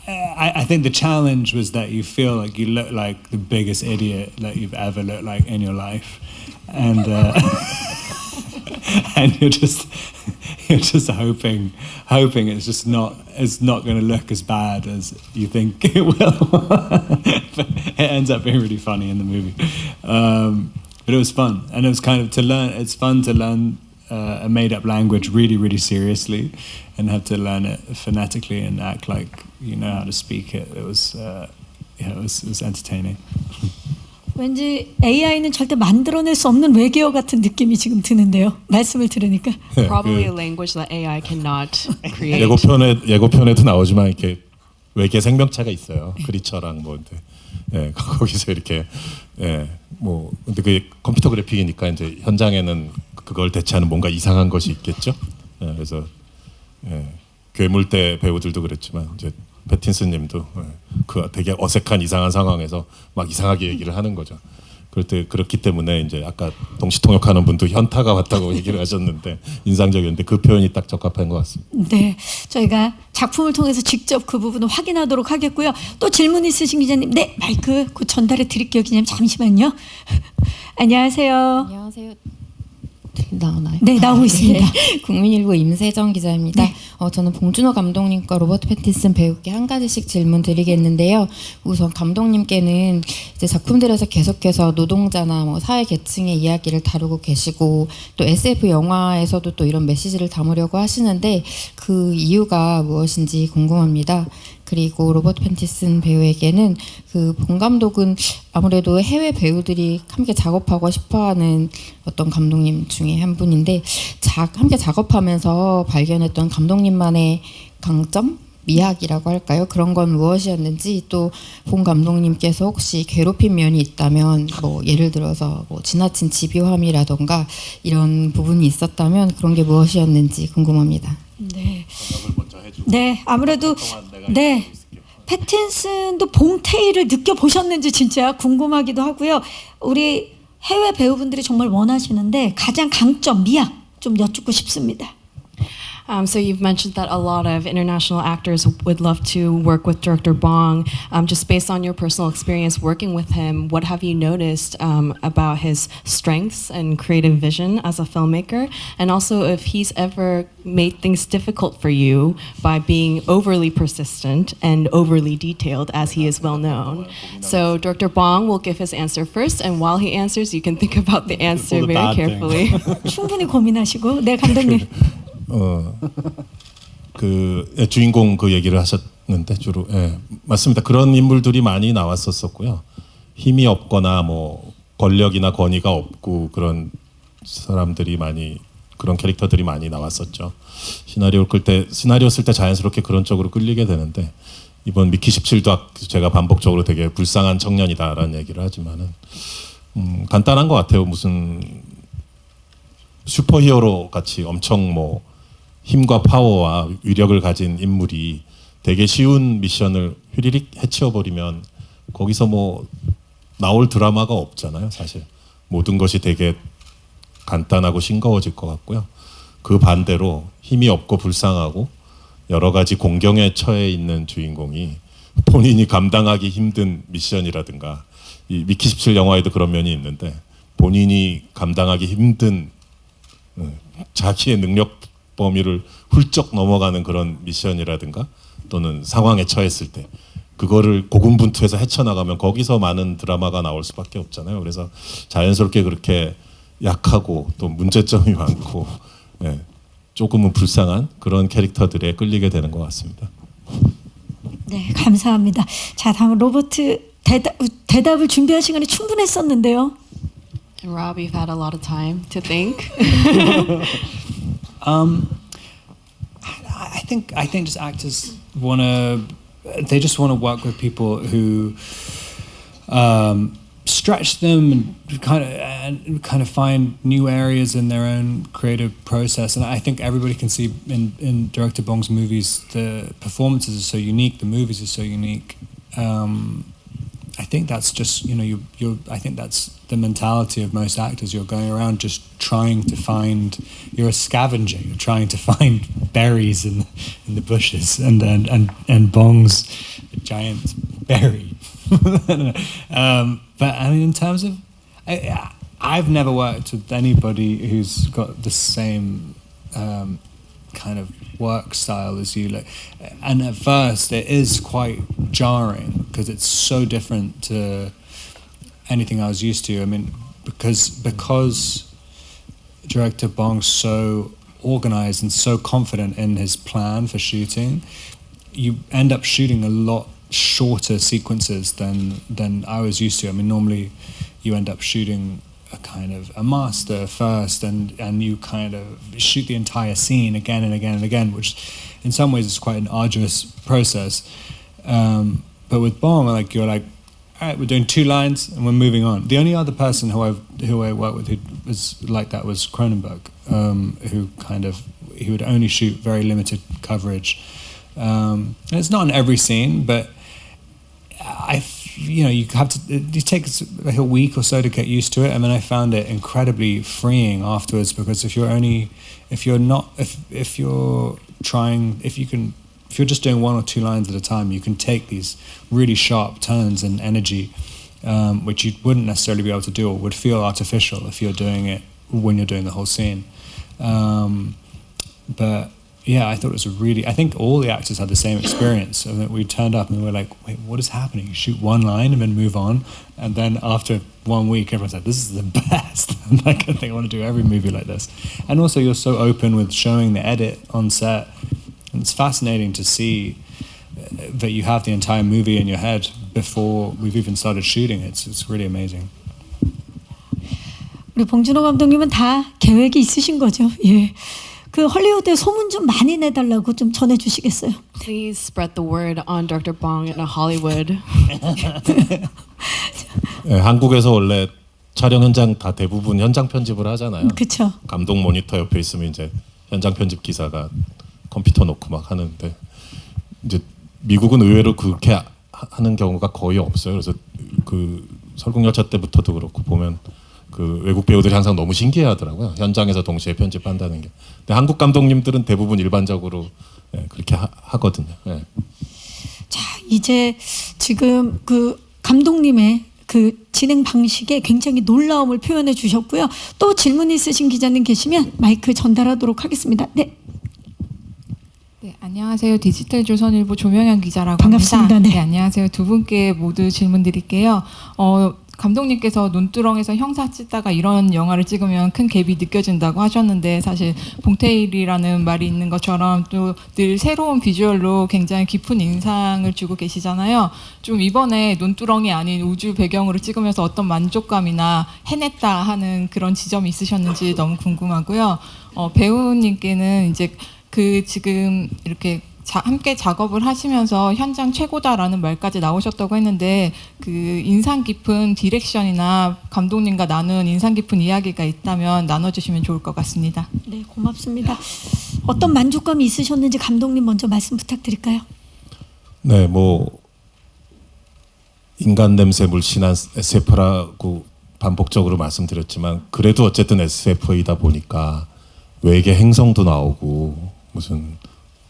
I think the challenge was that you feel like you look like the biggest idiot that you've ever looked like in your life, and and you're just hoping it's not going to look as bad as you think it will. But it ends up being really funny in the movie. But it was fun, and it was kind of to learn. It's fun to learn a made-up language really, really seriously, and have to learn it phonetically and act like you know how to speak it. It was, it was entertaining. 왠지 AI는 절대 만들어낼 수 없는 외계어 같은 느낌이 지금 드는데요. 말씀을 들으니까. Probably a language that AI cannot create. 예고편에도 나오지만 이렇게 외계 생명체가 있어요. 크리처랑 뭐 거기서 이렇게 뭐 근데 그게 컴퓨터 그래픽이니까 이제 현장에는 그걸 대체하는 뭔가 이상한 것이 있겠죠. 그래서 괴물대 배우들도 그랬지만 이제 패틴슨님도 그 되게 어색한 이상한 상황에서 막 이상하게 얘기를 하는 거죠. 그렇기 때문에 이제 아까 동시통역하는 분도 현타가 왔다고 얘기를 하셨는데 인상적이었는데 그 표현이 딱 적합한 것 같습니다. 네, 저희가 작품을 통해서 직접 그 부분을 확인하도록 하겠고요. 또 질문 있으신 기자님, 네 마이크 곧 전달해 드릴게요. 기자님 잠시만요. 안녕하세요. 안녕하세요. 나오나요? 네, 나오고 있습니다. 국민일보 임세정 기자입니다. 네. 저는 봉준호 감독님과 로버트 패틴슨 배우께 한 가지씩 질문 드리겠는데요. 우선 감독님께는 이제 작품들에서 계속해서 노동자나 뭐 사회 계층의 이야기를 다루고 계시고 또 SF 영화에서도 또 이런 메시지를 담으려고 하시는데 그 이유가 무엇인지 궁금합니다. 그리고 로버트 패틴슨 배우에게는 그 봉 감독은 아무래도 해외 배우들이 함께 작업하고 싶어하는 어떤 감독님 중에 한 분인데 함께 작업하면서 발견했던 감독님만의 강점? 미학이라고 할까요? 그런 건 무엇이었는지 또 봉 감독님께서 혹시 괴롭힌 면이 있다면 뭐 예를 들어서 뭐 지나친 집요함이라던가 이런 부분이 있었다면 그런 게 무엇이었는지 궁금합니다. 네. 네, 아무래도 네. 패틴슨도 봉태일을 느껴보셨는지 진짜 궁금하기도 하고요. 우리 해외 배우분들이 정말 원하시는데 가장 강점, 미학 좀 여쭙고 싶습니다. So you've mentioned that a lot of international actors would love to work with director Bong. Just based on your personal experience working with him, what have you noticed about his strengths and creative vision as a filmmaker? And also if he's ever made things difficult for you by being overly persistent and overly detailed as he is well known. So director Bong will give his answer first, and while he answers, you can think about the answer very carefully. 충분히 고민하시고, 네 감독님. 그 주인공 그 얘기를 나왔는데 주로 예, 맞습니다. 그런 인물들이 많이 나왔었었고요. 힘이 없거나 뭐 권력이나 권위가 없고 그런 사람들이 많이 그런 캐릭터들이 많이 나왔었죠. 시나리오 쓸 때 자연스럽게 그런 쪽으로 끌리게 되는데 이번 미키 17도 제가 반복적으로 되게 불쌍한 청년이다라는 얘기를 하지만은 간단한 것 같아요. 무슨 슈퍼히어로 같이 엄청 뭐 힘과 파워와 위력을 가진 인물이 되게 쉬운 미션을 휘리릭 해치워버리면 거기서 뭐 나올 드라마가 없잖아요. 사실 모든 것이 되게 간단하고 싱거워질 것 같고요. 그 반대로 힘이 없고 불쌍하고 여러 가지 공경에 처해 있는 주인공이 본인이 감당하기 힘든 미션이라든가 이 미키 17 영화에도 그런 면이 있는데 본인이 감당하기 힘든 자기의 능력 범위를 훌쩍 넘어가는 그런 미션이라든가 또는 상황에 처했을 때 그거를 고군분투해서 헤쳐나가면 거기서 많은 드라마가 나올 수밖에 없잖아요. 그래서 자연스럽게 그렇게 약하고 또 문제점이 많고 예, 조금은 불쌍한 그런 캐릭터들에 끌리게 되는 것 같습니다. 네, 감사합니다. 자, 다음 로버트 대답을 준비할 시간이 충분했었는데요. And Rob, you've had a lot of time to think. I think just actors they just want to work with people who stretch them and kind of find new areas in their own creative process. And I think everybody can see in director Bong's movies the performances are so unique, the movies are so unique. I think that's just I think that's the mentality of most actors. You're going around just trying to find. You're a scavenger. You're trying to find berries in the bushes, and Bong's a giant berry. But I mean, in terms of, I've never worked with anybody who's got the same kind of work style as you. And at first it is quite jarring because it's so different to anything I was used to. I mean, because director Bong's so organized and so confident in his plan for shooting, you end up shooting a lot shorter sequences than I was used to. I mean, normally you end up shooting a kind of a master first and you kind of shoot the entire scene again and again and again, which in some ways is quite an arduous process. But with Bong, you're like, all right, we're doing 2 lines and we're moving on. The only other person who I worked with who was like that was Cronenberg, he would only shoot very limited coverage. And it's not in every scene, but you have to. It takes like a week or so to get used to it, and then I found it incredibly freeing afterwards. Because if you're just doing 1 or 2 lines at a time, you can take these really sharp turns and energy, which you wouldn't necessarily be able to do or would feel artificial if you're doing it when you're doing the whole scene. But yeah, I thought it was I think all the actors had the same experience. So that we turned up and we were like, wait, what is happening? You shoot 1 line and then move on. And then after 1 week, everyone's like, this is the best. I'm like, I think I want to do every movie like this. And also you're so open with showing the edit on set. And it's fascinating to see that you have the entire movie in your head before we've even started shooting. It's really amazing. 우리 봉준호 감독님은 다 계획이 있으신 거죠. 예. 그 헐리우드에 소문 좀 많이 내달라고 좀 전해주시겠어요? Please spread the word on Dr. Bong in Hollywood. 네, 한국에서 원래 촬영 현장 다 대부분 현장 편집을 하잖아요. 그렇죠. 감독 모니터 옆에 있으면 이제 현장 편집 기사가 컴퓨터 놓고 막 하는데 이제 미국은 의외로 그렇게 하는 경우가 거의 없어요. 그래서 그 설국열차 때부터도 그렇고 보면 그 외국 배우들이 항상 너무 신기해하더라고요. 현장에서 동시에 편집한다는 게. 근데 한국 감독님들은 대부분 일반적으로 그렇게 하거든요. 예. 자, 이제 지금 그 감독님의 그 진행 방식에 굉장히 놀라움을 표현해 주셨고요. 또 질문 있으신 기자님 계시면 마이크 전달하도록 하겠습니다. 네. 네, 안녕하세요. 디지털조선일보 조명현 기자라고 반갑습니다. 합니다. 네. 안녕하세요. 두 분께 모두 질문 드릴게요. 감독님께서 논두렁에서 형사 찍다가 이런 영화를 찍으면 큰 갭이 느껴진다고 하셨는데 사실 봉태일이라는 말이 있는 것처럼 또 늘 새로운 비주얼로 굉장히 깊은 인상을 주고 계시잖아요. 좀 이번에 논두렁이 아닌 우주 배경으로 찍으면서 어떤 만족감이나 해냈다 하는 그런 지점이 있으셨는지 너무 궁금하고요. 배우님께는 이제 그 지금 이렇게 함께 작업을 하시면서 현장 최고다라는 말까지 나오셨다고 했는데 그 인상 깊은 디렉션이나 감독님과 나눈 인상 깊은 이야기가 있다면 나눠주시면 좋을 것 같습니다. 네, 고맙습니다. 어떤 만족감이 있으셨는지 감독님 먼저 말씀 부탁드릴까요? 네, 뭐 인간 냄새 물씬한 SF라고 반복적으로 말씀드렸지만 그래도 어쨌든 SF이다 보니까 외계 행성도 나오고 무슨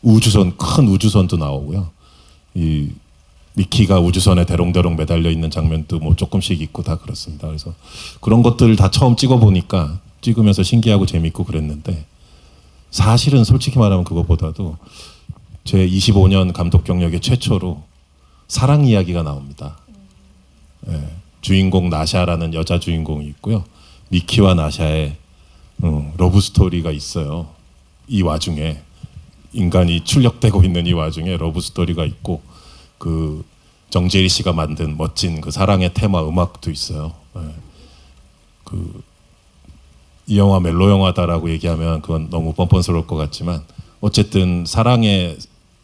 우주선 큰 우주선도 나오고요. 이 미키가 우주선에 대롱대롱 매달려 있는 장면도 뭐 조금씩 있고 다 그렇습니다. 그래서 그런 것들을 다 처음 찍어 보니까 찍으면서 신기하고 재밌고 그랬는데 사실은 솔직히 말하면 그것보다도 제 25년 감독 경력의 최초로 사랑 이야기가 나옵니다. 예, 주인공 나샤라는 여자 주인공이 있고요. 미키와 나샤의 러브 스토리가 있어요. 이 와중에 인간이 출력되고 있는 이 와중에 러브 스토리가 있고 그 정재리 씨가 만든 멋진 그 사랑의 테마 음악도 있어요. 예. 이 영화 멜로 영화다라고 얘기하면 그건 너무 뻔뻔스러울 것 같지만 어쨌든 사랑의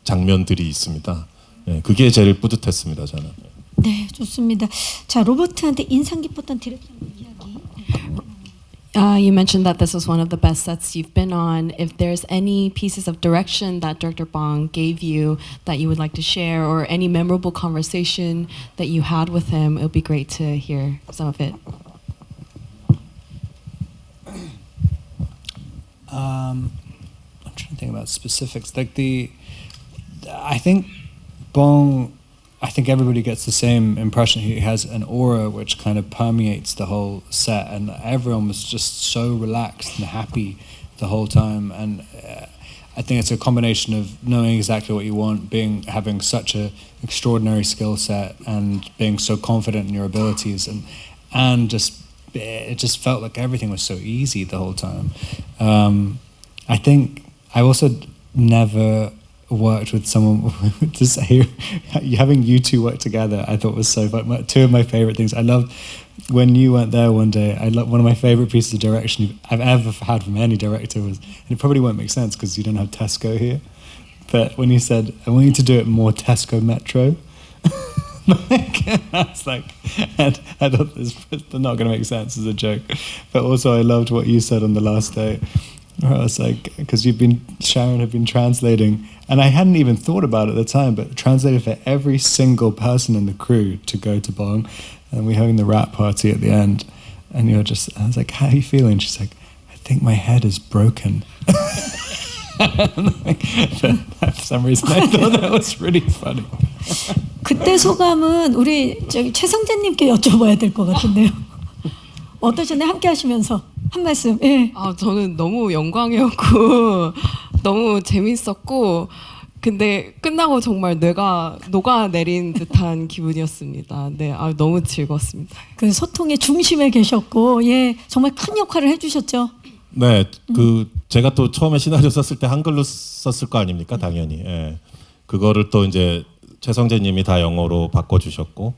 장면들이 있습니다. 예, 그게 제일 뿌듯했습니다, 저는. 네, 좋습니다. 자, 로버트한테 인상 깊었던 디렉션 이야기. You mentioned that this was one of the best sets you've been on. If there's any pieces of direction that Director Bong gave you that you would like to share, or any memorable conversation that you had with him, it would be great to hear some of it. I'm trying to think about specifics. I think Bong. I think everybody gets the same impression. He has an aura which kind of permeates the whole set, and everyone was just so relaxed and happy the whole time. And I think it's a combination of knowing exactly what you want, having such an extraordinary skill set, and being so confident in your abilities, and just it just felt like everything was so easy the whole time. I think I also never worked with someone to say having you two work together. I thought was so fun. Two of my favorite things. I loved when you went there one day. One of my favorite pieces of direction I've ever had from any director was, and it probably won't make sense because you don't have Tesco here, but when you said, "I want you to do it more Tesco Metro." I was like, and I thought this was not going to make sense as a joke, but also I loved what you said on the last day. I was like, because Sharon had been translating, and I hadn't even thought about it at the time, but translated for every single person in the crew to go to Bong, and we having the rap party at the end, and I was like, how are you feeling? She's like, I think my head is broken. For some reason I thought that was really funny. 그때 소감은 우리 최성재님께 여쭤봐야 될 것 같은데요. 어떠셨나요? 함께 하시면서 한 말씀. 예. 저는 너무 영광이었고 너무 재밌었고 근데 끝나고 정말 뇌가 녹아내린 듯한 기분이었습니다. 네, 너무 즐거웠습니다. 그 소통의 중심에 계셨고, 예, 정말 큰 역할을 해주셨죠. 네, 제가 또 처음에 시나리오 썼을 때 한글로 썼을 거 아닙니까, 당연히. 예. 그거를 또 이제 최성재님이 다 영어로 바꿔주셨고,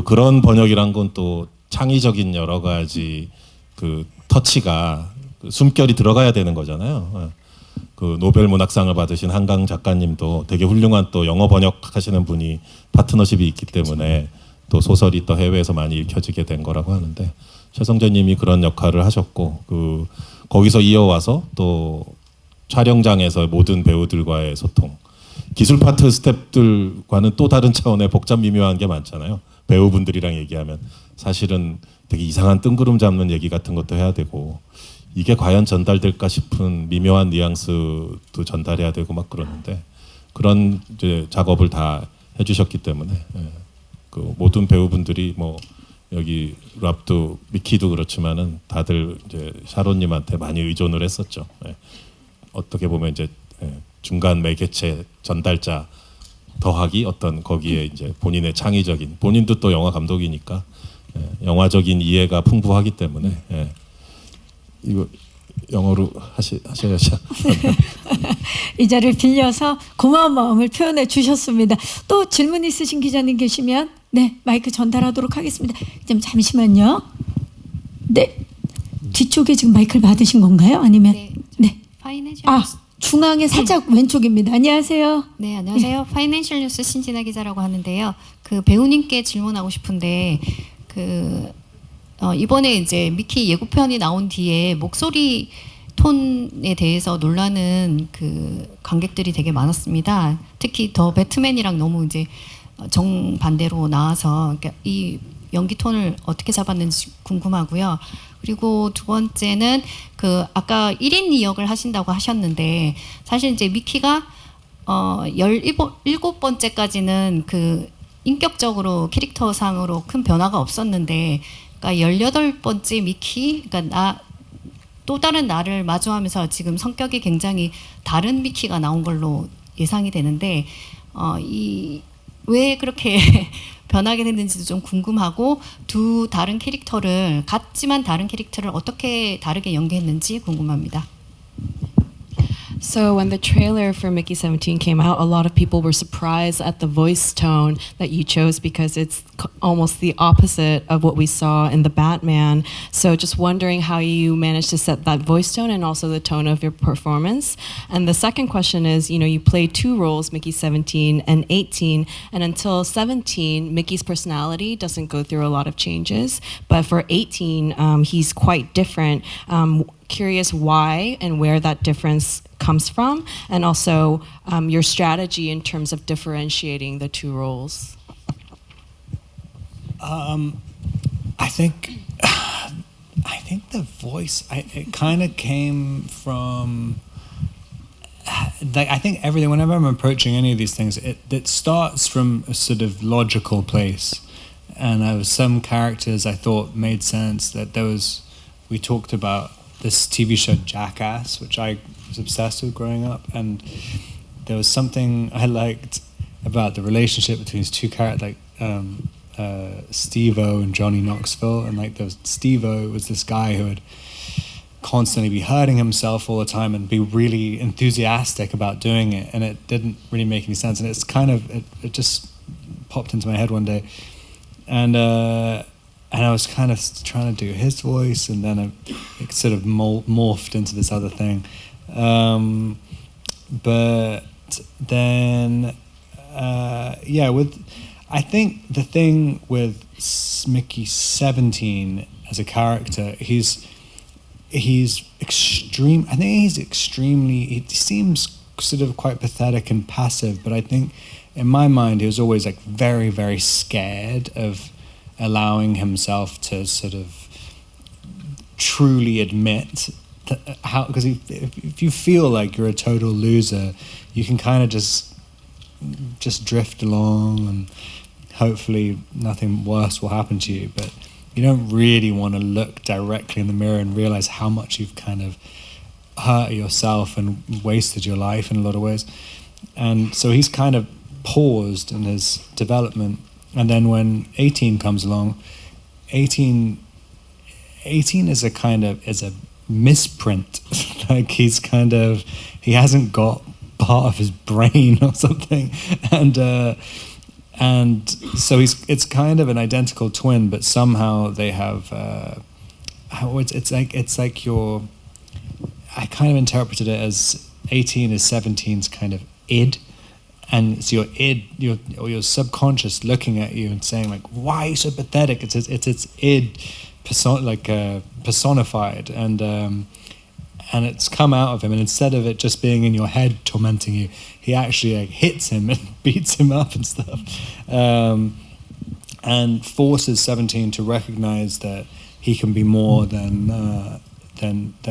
그런 번역이란 건 또 창의적인 여러 가지 터치가 숨결이 들어가야 되는 거잖아요. 예. 노벨 문학상을 받으신 한강 작가님도 되게 훌륭한 또 영어 번역하시는 분이 파트너십이 있기 때문에 또 소설이 또 해외에서 많이 읽혀지게 된 거라고 하는데 최성재님이 그런 역할을 하셨고 거기서 이어와서 또 촬영장에서 모든 배우들과의 소통, 기술 파트 스태프들과는 또 다른 차원의 복잡 미묘한 게 많잖아요. 배우분들이랑 얘기하면 사실은 되게 이상한 뜬구름 잡는 얘기 같은 것도 해야 되고 이게 과연 전달될까 싶은 미묘한 뉘앙스도 전달해야 되고 막 그러는데 그런 이제 작업을 다 해주셨기 때문에 모든 배우분들이 뭐 여기 랍도 미키도 그렇지만은 다들 이제 샤론님한테 많이 의존을 했었죠. 어떻게 보면 이제 중간 매개체 전달자 더하기 어떤 거기에 이제 본인의 창의적인 본인도 또 영화 감독이니까 영화적인 이해가 풍부하기 때문에 이거 영어로 하셔야죠. 이 자리를 빌려서 고마운 마음을 표현해 주셨습니다. 또 질문 있으신 기자님 계시면 네 마이크 전달하도록 하겠습니다. 좀 잠시만요. 네 뒤쪽에 지금 마이크를 받으신 건가요? 아니면 네. 파이낸셜 아 뉴스. 중앙의 살짝 왼쪽입니다. 안녕하세요. 네, 안녕하세요. 파이낸셜 뉴스 신진아 기자라고 하는데요. 그 배우님께 질문하고 싶은데 이번에 이제 미키 예고편이 나온 뒤에 목소리 톤에 대해서 놀라는 그 관객들이 되게 많았습니다. 특히 더 배트맨이랑 너무 이제 정반대로 나와서 그러니까 이 연기 톤을 어떻게 잡았는지 궁금하고요. 그리고 두 번째는 그 아까 1인 2역을 하신다고 하셨는데 사실 이제 미키가 17번째까지는 그 인격적으로 캐릭터상으로 큰 변화가 없었는데 그러니까 18번째 미키 그러니까 또 다른 나를 마주하면서 지금 성격이 굉장히 다른 미키가 나온 걸로 예상이 되는데 왜 그렇게 변하게 됐는지도 좀 궁금하고 두 다른 캐릭터를 같지만 다른 캐릭터를 어떻게 다르게 연기했는지 궁금합니다. So when the trailer for Mickey 17 came out, a lot of people were surprised at the voice tone that you chose because it's almost the opposite of what we saw in the Batman. So just wondering how you managed to set that voice tone and also the tone of your performance. And the second question is, you played two roles, Mickey 17 and 18, and until 17, Mickey's personality doesn't go through a lot of changes. But for 18, he's quite different. Curious why and where that difference comes from, and also your strategy in terms of differentiating the two roles. I think the voice it kind of came from like I think everything whenever I'm approaching any of these things it starts from a sort of logical place, and there was some characters I thought made sense that we talked about this TV show Jackass, which I was obsessed with growing up, and there was something I liked about the relationship between these two characters, like Steve-O and Johnny Knoxville, and like Steve-O was this guy who would constantly be hurting himself all the time and be really enthusiastic about doing it, and it didn't really make any sense, and it's kind of it just popped into my head one day, and I was kind of trying to do his voice, and then it sort of morphed into this other thing. But then, I think the thing with Mickey 17 as a character, he's extreme. I think he's extremely. He seems sort of quite pathetic and passive, but I think in my mind he was always like very, very scared of allowing himself to sort of truly admit how, because if you feel like you're a total loser, you can kind of just drift along and hopefully nothing worse will happen to you, but you don't really want to look directly in the mirror and realize how much you've kind of hurt yourself and wasted your life in a lot of ways. And so he's kind of paused in his development. And then when 18 comes along, 18 is a misprint. Like he hasn't got part of his brain or something, and so it's kind of an identical twin, but somehow they have it's like I kind of interpreted it as 18 is 17's kind of id. And it's your id, your subconscious looking at you and saying like, "Why are you so pathetic?" It's its id, personified, and it's come out of him. And instead of it just being in your head tormenting you, he actually like hits him and beats him up and stuff, and forces 17 to recognize that he can be more than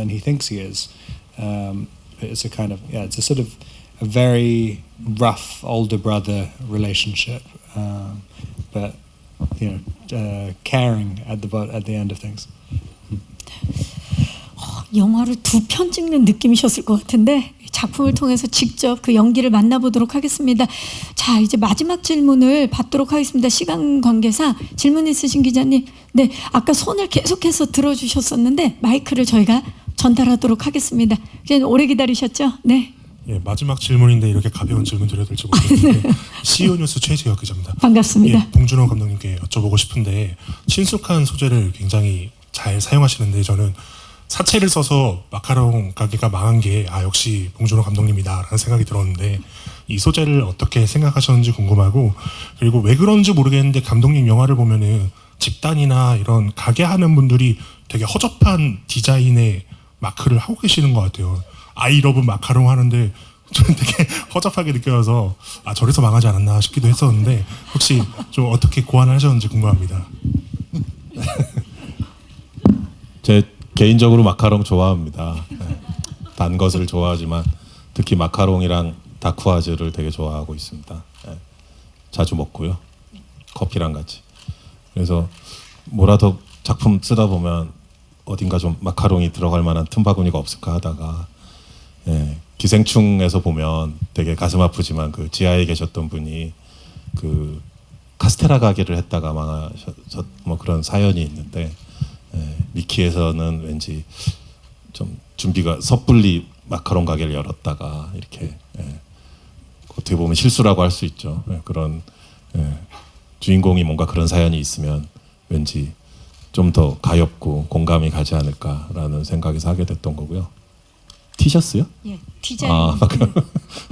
he thinks he is. It's a kind of it's a sort of a very rough older brother relationship, but caring at the end of things. 영화를 두 편 찍는 느낌이셨을 것 같은데 작품을 통해서 직접 그 연기를 만나보도록 하겠습니다. 자, 이제 마지막 질문을 받도록 하겠습니다. 시간 관계상 질문 있으신 기자님 네, 아까 손을 계속해서 들어주셨었는데 마이크를 저희가 전달하도록 하겠습니다. 이제 오래 기다리셨죠? 네. 예, 마지막 질문인데 이렇게 가벼운 질문 드려야 될지 모르겠는데 CEO 뉴스 최지혁 기자입니다. 반갑습니다. 예, 봉준호 감독님께 여쭤보고 싶은데 친숙한 소재를 굉장히 잘 사용하시는데 저는 사채를 써서 마카롱 가게가 망한 게 역시 봉준호 감독님이다라는 생각이 들었는데 이 소재를 어떻게 생각하셨는지 궁금하고 그리고 왜 그런지 모르겠는데 감독님 영화를 보면은 집단이나 이런 가게 하는 분들이 되게 허접한 디자인의 마크를 하고 계시는 것 같아요. 아이러브 마카롱 하는데 저는 되게 허접하게 느껴져서 저래서 망하지 않았나 싶기도 했었는데 혹시 좀 어떻게 고안을 하셨는지 궁금합니다. 제 개인적으로 마카롱 좋아합니다. 네. 단 것을 좋아하지만 특히 마카롱이랑 다쿠아즈를 되게 좋아하고 있습니다. 네. 자주 먹고요. 커피랑 같이. 그래서 뭐라도 작품 쓰다 보면 어딘가 좀 마카롱이 들어갈 만한 틈바구니가 없을까 하다가 기생충에서 보면 되게 가슴 아프지만 그 지하에 계셨던 분이 그 카스테라 가게를 했다가 망하셨 뭐 그런 사연이 있는데 미키에서는 왠지 좀 준비가 섣불리 마카롱 가게를 열었다가 이렇게 어떻게 보면 실수라고 할 수 있죠. 그런 주인공이 뭔가 그런 사연이 있으면 왠지 좀 더 가엽고 공감이 가지 않을까라는 생각에서 하게 됐던 거고요. 티셔츠요? 예, 디자인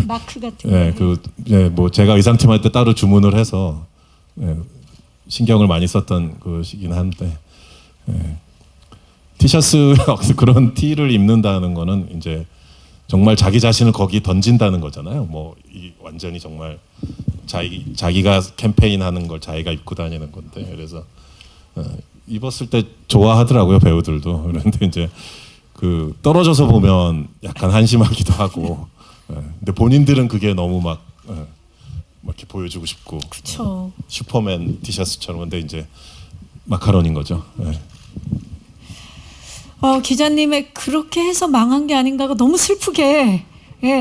마크 같은 거. 뭐 제가 의상팀 할 때 따로 주문을 해서 신경을 많이 썼던 것이긴 한데 티셔츠 그런 티를 입는다는 거는 이제 정말 자기 자신을 거기 던진다는 거잖아요. 뭐 완전히 정말 자기가 캠페인하는 걸 자기가 입고 다니는 건데 그래서 입었을 때 좋아하더라고요 배우들도. 그런데 이제 그 떨어져서 보면 약간 한심하기도 하고. 근데 본인들은 그게 너무 막 이렇게 보여주고 싶고. 그렇죠. 슈퍼맨 티셔츠처럼. 근데 이제 마카론인 거죠. 기자님의 그렇게 해서 망한 게 아닌가가 너무 슬프게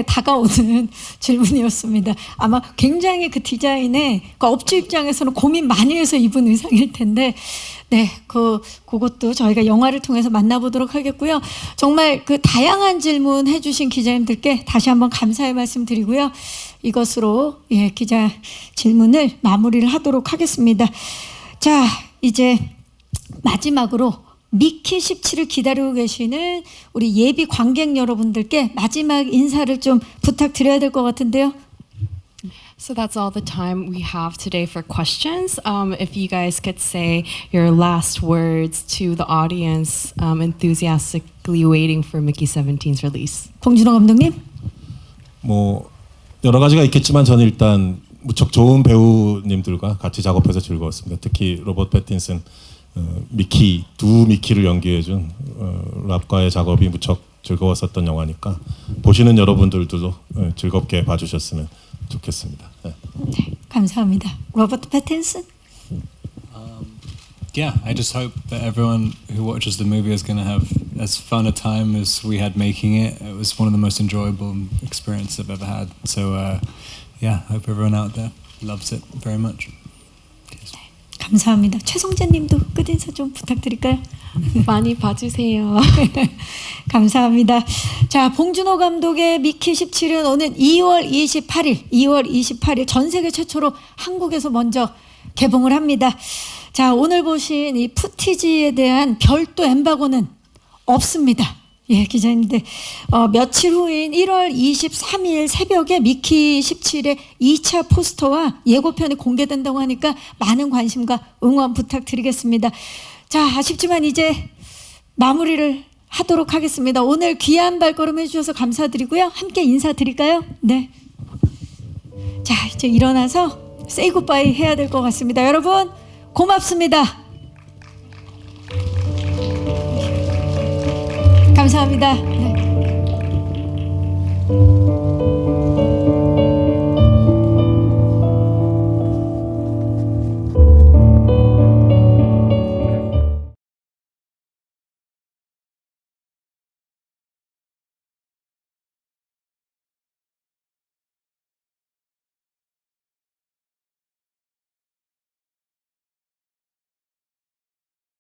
다가오는 질문이었습니다. 아마 굉장히 그 디자인에 그 업주 입장에서는 고민 많이 해서 입은 의상일 텐데 그것도 저희가 영화를 통해서 만나보도록 하겠고요. 정말 그 다양한 질문 해주신 기자님들께 다시 한번 감사의 말씀 드리고요. 이것으로 기자 질문을 마무리를 하도록 하겠습니다. 자, 이제 마지막으로 미키 17을 기다리고 계시는 우리 예비 관객 여러분들께 마지막 인사를 좀 부탁드려야 될 것 같은데요. So that's all the time we have today for questions. If you guys could say your last words to the audience enthusiastically waiting for Mickey 17's release. 봉준호 감독님. 뭐 여러 가지가 있겠지만 저는 일단 무척 좋은 배우님들과 같이 작업해서 즐거웠습니다. 특히 로버트 패틴슨 미키 두 미키를 연기해준 랍과의 작업이 무척 즐거웠었던 영화니까 보시는 여러분들도 즐겁게 봐주셨으면 좋겠습니다. 네. 감사합니다. 로버트 패틴슨. Yeah, I just hope that everyone who watches the movie is going to have as fun a time as we had making it. It was one of the most enjoyable experiences I've ever had. So, yeah, I hope everyone out there loves it very much. 감사합니다. 최성재님도 끝인사 좀 부탁드릴까요? 많이 봐주세요. 감사합니다. 자, 봉준호 감독의 미키 17은 오는 2월 28일 전 세계 최초로 한국에서 먼저 개봉을 합니다. 자, 오늘 보신 이 푸티지에 대한 별도 엠바고는 없습니다. 기자님들. 며칠 후인 1월 23일 새벽에 미키 17의 2차 포스터와 예고편이 공개된다고 하니까 많은 관심과 응원 부탁드리겠습니다. 자, 아쉽지만 이제 마무리를 하도록 하겠습니다. 오늘 귀한 발걸음 해주셔서 감사드리고요. 함께 인사드릴까요? 네. 자, 이제 일어나서 세이 굿바이 해야 될 것 같습니다. 여러분, 고맙습니다. 감사합니다. 네.